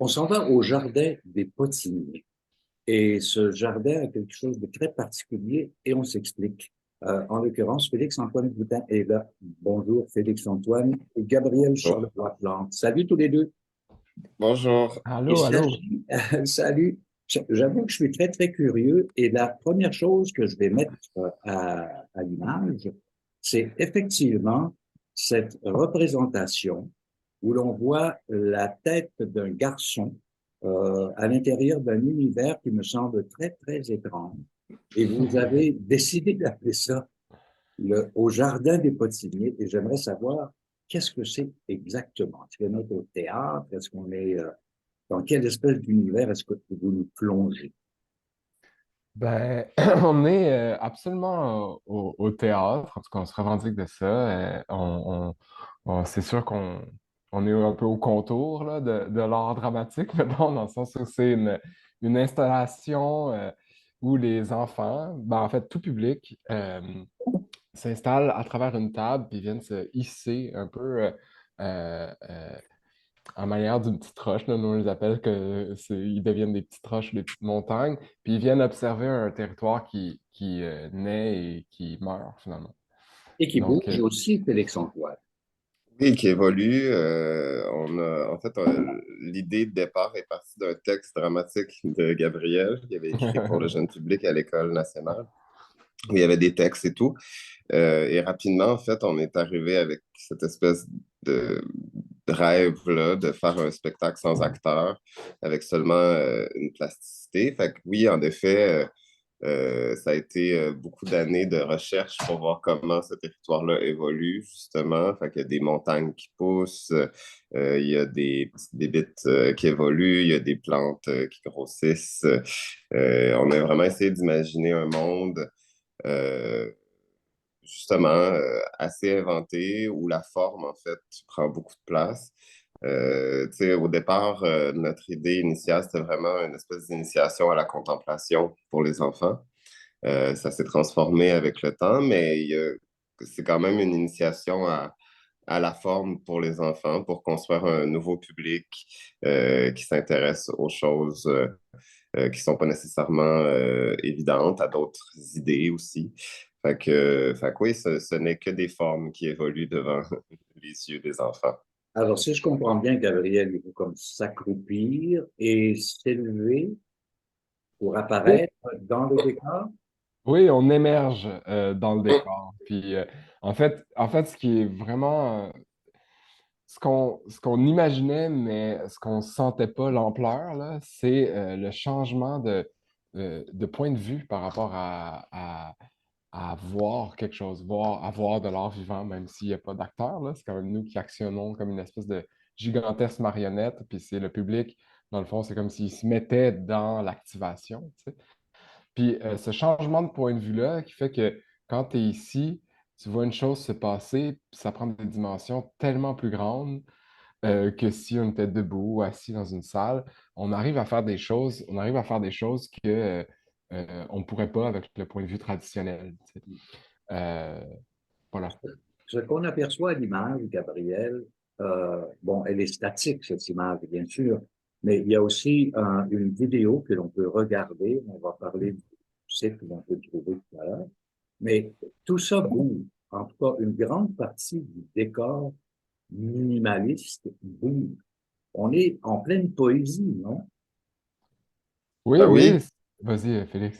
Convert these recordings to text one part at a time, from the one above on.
On s'en va au jardin des Potiniers. Et ce jardin a quelque chose de très particulier et on s'explique. En l'occurrence, Félix-Antoine Boutin est là. Bonjour Félix-Antoine et Gabriel Bonjour. Charles-Plante. Salut tous les deux. Bonjour. Il Allô, allô. s'agit, salut, j'avoue que je suis très très curieux et la première chose que je vais mettre à l'image, c'est effectivement cette représentation où l'on voit la tête d'un garçon à l'intérieur d'un univers qui me semble très très étrange. Et vous avez décidé d'appeler ça au Jardin des Potiniers et j'aimerais savoir qu'est-ce que c'est exactement. Est-ce qu'on est au théâtre? Est-ce qu'on est dans quelle espèce d'univers est-ce que vous nous plongez? Ben, on est absolument au théâtre, en tout cas, on se revendique de ça. C'est sûr qu'on est un peu au contour là, de l'art dramatique, maintenant, dans le sens où c'est une installation où les enfants, ben, en fait, tout public, s'installent à travers une table puis viennent se hisser un peu en manière d'une petite roche, là, nous on les appelle que ils deviennent des petites roches, des petites montagnes, puis ils viennent observer un territoire qui naît et qui meurt finalement. Et qui Donc, bouge aussi, Félix-Antoine. Oui, qui évolue. L'idée de départ est partie d'un texte dramatique de Gabriel qu'il avait écrit pour le jeune public à l'École nationale, où il y avait des textes et tout. Et rapidement, en fait, on est arrivé avec cette espèce de rêve-là de faire un spectacle sans acteur, avec seulement une plasticité. Fait que oui, en effet, ça a été beaucoup d'années de recherche pour voir comment ce territoire-là évolue, justement. Fait qu'il y a des montagnes qui poussent, il y a des petites bébites qui évoluent, il y a des plantes qui grossissent. On a vraiment essayé d'imaginer un monde euh, justement assez inventé où la forme, en fait, prend beaucoup de place. Tu sais, au départ, notre idée initiale, c'était vraiment une espèce d'initiation à la contemplation pour les enfants. Ça s'est transformé avec le temps, mais c'est quand même une initiation à la forme pour les enfants, pour construire un nouveau public qui s'intéresse aux choses qui ne sont pas nécessairement évidentes, à d'autres idées aussi. Fait que oui, ce n'est que des formes qui évoluent devant les yeux des enfants. Alors, si je comprends bien, Gabriel, il faut comme s'accroupir et s'élever pour oui, apparaître dans le décor. oui, on émerge dans le décor. Puis, en fait, ce qui est vraiment ce qu'on imaginait, mais ce qu'on sentait pas l'ampleur, là, c'est le changement de point de vue par rapport à voir quelque chose, à voir de l'art vivant, même s'il n'y a pas d'acteur, là. C'est quand même nous qui actionnons comme une espèce de gigantesque marionnette, puis c'est le public, dans le fond, c'est comme s'il se mettait dans l'activation, tu sais. Puis ce changement de point de vue-là qui fait que quand tu es ici, tu vois une chose se passer, puis ça prend des dimensions tellement plus grandes que si on était debout ou assis dans une salle, on arrive à faire des choses que on ne pourrait pas avec le point de vue traditionnel. Tu sais. Euh, voilà. Ce qu'on aperçoit à l'image, Gabriel, bon, elle est statique, cette image, bien sûr, mais il y a aussi une vidéo que l'on peut regarder. On va parler du site que l'on peut trouver tout à l'heure. Mais tout ça bouge. En tout cas, une grande partie du décor minimaliste bouge. On est en pleine poésie, non? Oui, Ben oui. oui, Vas-y, Félix.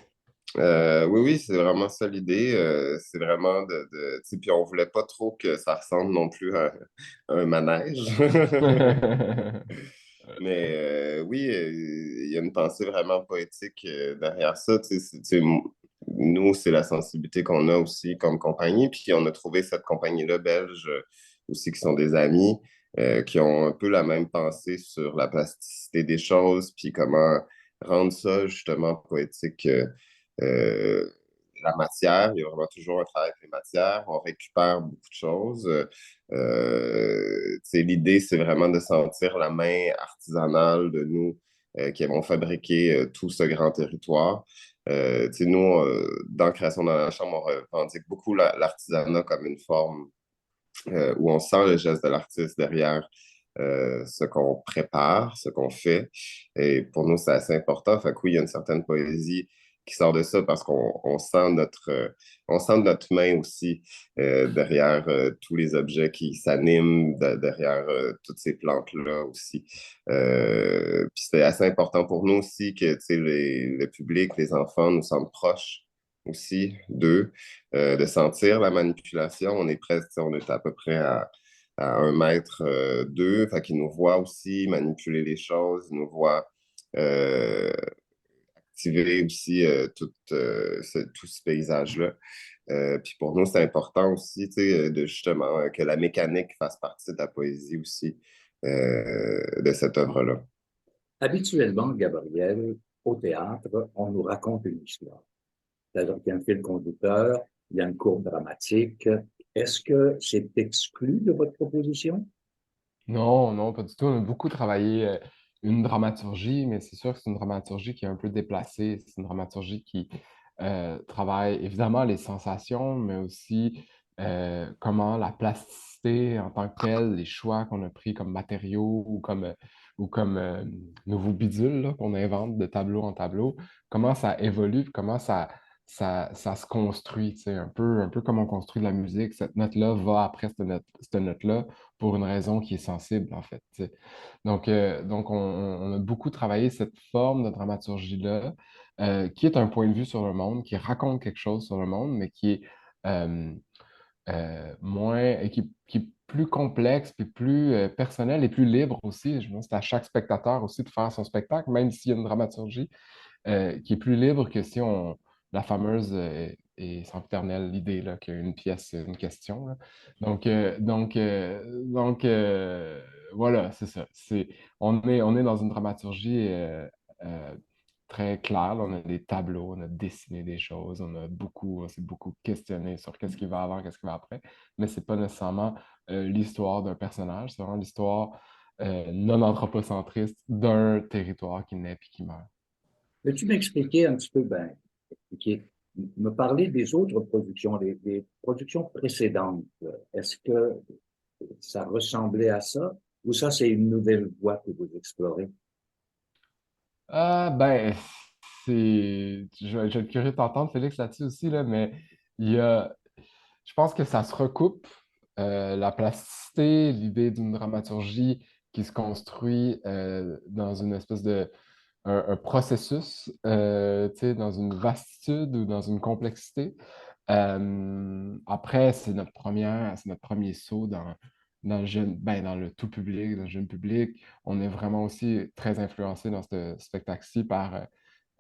oui, oui, c'est vraiment ça l'idée. C'est vraiment tu sais, puis on voulait pas trop que ça ressemble non plus à un manège. Mais oui, il y a une pensée vraiment poétique derrière ça. Tu sais, nous, c'est la sensibilité qu'on a aussi comme compagnie. Puis on a trouvé cette compagnie-là belge aussi qui sont des amis, qui ont un peu la même pensée sur la plasticité des choses, puis comment rendre ça justement poétique. Euh, la matière, il y a vraiment toujours un travail avec les matières. On récupère beaucoup de choses. L'idée, c'est vraiment de sentir la main artisanale de nous qui avons fabriqué tout ce grand territoire. Nous, dans Création dans la Chambre, on revendique beaucoup l'artisanat comme une forme où on sent le geste de l'artiste derrière. ce qu'on prépare, ce qu'on fait. Et pour nous, c'est assez important. Fait que oui, il y a une certaine poésie qui sort de ça parce on sent notre main aussi derrière tous les objets qui s'animent, derrière toutes ces plantes-là aussi. Puis c'est assez important pour nous aussi que tu sais, le public, les enfants nous sentent proches aussi d'eux, de sentir la manipulation. On est presque, on est à peu près à 1 mètre d'eux, fait qu'ils nous voient aussi manipuler les choses, ils nous voient euh, activer aussi tout ce paysage-là. Puis pour nous, c'est important aussi, tu sais, de justement que la mécanique fasse partie de la poésie aussi de cette œuvre-là. Habituellement, Gabriel, au théâtre, on nous raconte une histoire. C'est-à-dire qu'il y a un fil conducteur, il y a une courbe dramatique. Est-ce que c'est exclu de votre proposition? Non, non, pas du tout. On a beaucoup travaillé une dramaturgie, mais c'est sûr que c'est une dramaturgie qui est un peu déplacée. C'est une dramaturgie qui travaille évidemment les sensations, mais aussi comment la plasticité en tant que telle, les choix qu'on a pris comme matériaux ou comme nouveaux bidules là, qu'on invente de tableau en tableau, comment ça évolue, comment ça se construit, tu sais, un peu comme on construit de la musique. Cette note-là va après cette note-là pour une raison qui est sensible, en fait, tu sais. Donc on a beaucoup travaillé cette forme de dramaturgie-là, qui est un point de vue sur le monde, qui raconte quelque chose sur le monde, mais qui est euh, qui est plus complexe, puis plus personnel et plus libre aussi. Je pense que c'est à chaque spectateur aussi de faire son spectacle, même s'il y a une dramaturgie qui est plus libre que si on la fameuse et sempiternelle idée là, qu'une pièce, c'est une question. Là. Voilà, c'est ça. On est dans une dramaturgie euh, très claire. Là. On a des tableaux, on a dessiné des choses, on s'est beaucoup questionné sur qu'est-ce qui va avant, qu'est-ce qui va après, mais c'est pas nécessairement l'histoire d'un personnage, c'est vraiment l'histoire non anthropocentriste d'un territoire qui naît puis qui meurt. Peux-tu m'expliquer un petit peu, ben, expliquer, me parler des autres productions, des productions précédentes? Est-ce que ça ressemblait à ça ou ça, c'est une nouvelle voie que vous explorez? Ah, ben, je vais être curieux de t'entendre, Félix, là-dessus aussi, là, mais il y a, je pense que ça se recoupe, la plasticité, l'idée d'une dramaturgie qui se construit dans une espèce un processus, tu sais, dans une vastitude ou dans une complexité. Après, c'est notre premier saut dans le jeune, ben, dans le tout public, dans le jeune public. On est vraiment aussi très influencé dans ce spectacle-ci par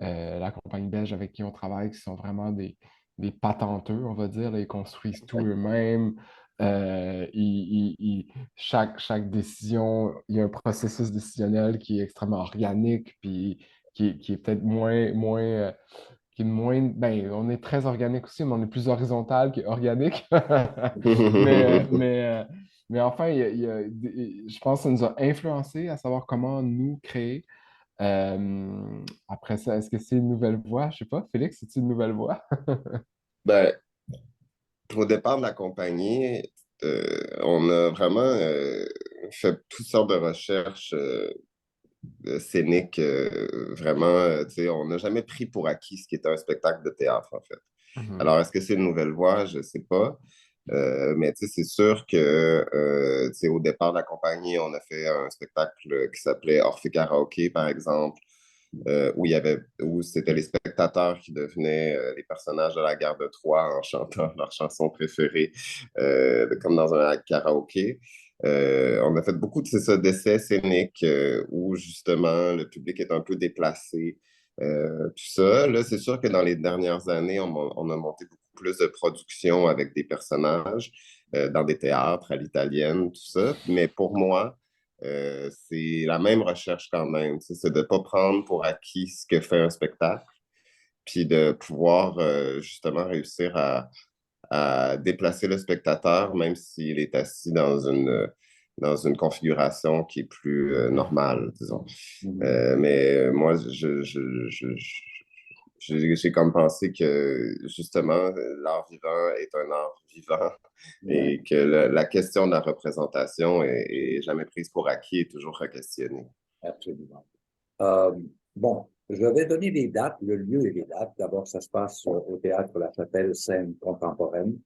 la compagnie belge avec qui on travaille, qui sont vraiment des patenteux, on va dire. Là. Ils construisent tout eux-mêmes. Chaque décision, il y a un processus décisionnel qui est extrêmement organique, puis qui est peut-être qui est moins. Ben, on est très organique aussi, mais on est plus horizontal qu'organique. mais, mais, euh, mais enfin, je pense que ça nous a influencé à savoir comment nous créer. Après ça, est-ce que c'est une nouvelle voie? Je sais pas, Félix, c'est une nouvelle voie? Ben, au départ de la compagnie, on a vraiment fait toutes sortes de recherches scéniques. Vraiment, tu sais, on n'a jamais pris pour acquis ce qui était un spectacle de théâtre, en fait. Mhm. Alors, est-ce que c'est une nouvelle voie? Je ne sais pas. Mais tu sais, c'est sûr que tu sais, au départ de la compagnie, on a fait un spectacle qui s'appelait Orphée Karaoké, par exemple, où c'était les spectateurs qui devenaient les personnages de la guerre de Troie en chantant leur chanson préférée, comme dans un karaoké. On a fait beaucoup de d'essais scéniques où justement le public est un peu déplacé. Tout ça, là, c'est sûr que dans les dernières années, on a monté beaucoup plus de productions avec des personnages dans des théâtres à l'italienne, tout ça. Mais pour moi, c'est la même recherche quand même. Tu sais, c'est de ne pas prendre pour acquis ce que fait un spectacle, puis de pouvoir justement réussir à déplacer le spectateur, même s'il est assis dans une configuration qui est plus normale, disons. Mhm. Mais moi, j'ai comme pensé que justement, l'art vivant est un art vivant Ouais, et que la question de la représentation est jamais prise pour acquis et toujours requestionnée. absolument. Euh, bon, je vais donner les dates, le lieu et les dates. D'abord, ça se passe au théâtre La Chapelle Scène Contemporaine,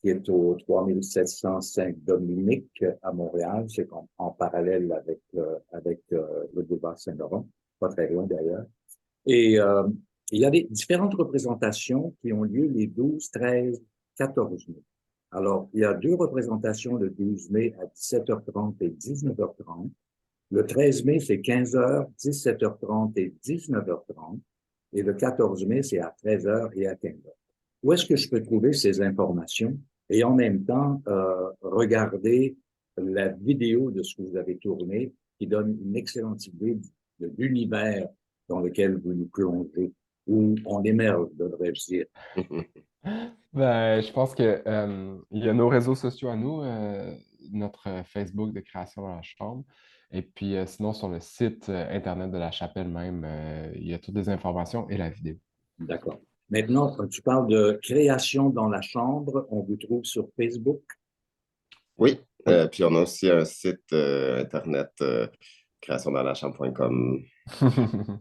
qui est au 3705 Dominique à Montréal. C'est en parallèle avec le boulevard Saint-Laurent, pas très loin d'ailleurs. Et il y a des différentes représentations qui ont lieu les 12, 13, 14 mai. Alors, il y a deux représentations le 12 mai à 17h30 et 19h30. Le 13 mai, c'est 15h, 17h30 et 19h30. Et le 14 mai, c'est à 13h et à 15h. Où est-ce que je peux trouver ces informations? Et en même temps, regarder la vidéo de ce que vous avez tourné qui donne une excellente idée de l'univers dans lequel vous nous plongez, où on émerge, devrais-je dire. Ben, je pense que il y a nos réseaux sociaux à nous, notre Facebook de création dans la chambre. Et puis sinon, sur le site Internet de la chapelle même, il y a toutes les informations et la vidéo. D'accord. Maintenant, quand tu parles de création dans la chambre, on vous trouve sur Facebook, Oui, puis on a aussi un site internet créationdalachambre.com.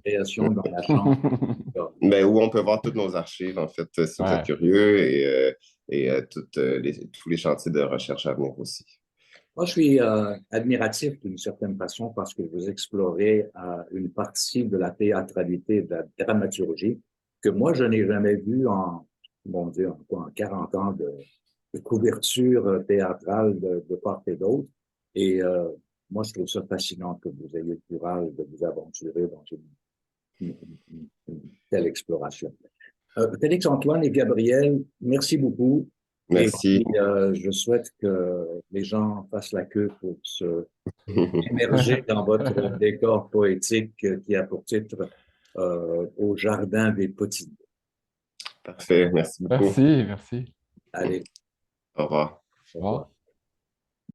création dans la chambre. Ben, où on peut voir toutes nos archives, en fait, si vous êtes Ouais. curieux, et tous les chantiers de recherche à venir aussi. Moi, je suis admiratif d'une certaine façon parce que vous explorez une partie de la théâtralité, de la dramaturgie que moi, je n'ai jamais vue bon Dieu, en 40 ans de couverture théâtrale de part et d'autre. Et moi, je trouve ça fascinant que vous ayez le courage de vous aventurer dans une telle exploration. Félix-Antoine et Gabriel, merci beaucoup. Et Merci. puis, je souhaite que les gens fassent la queue pour se immerger dans votre décor poétique qui a pour titre Au jardin des petits. Parfait, merci beaucoup. Merci, merci. Allez, Au revoir. au Au revoir. revoir.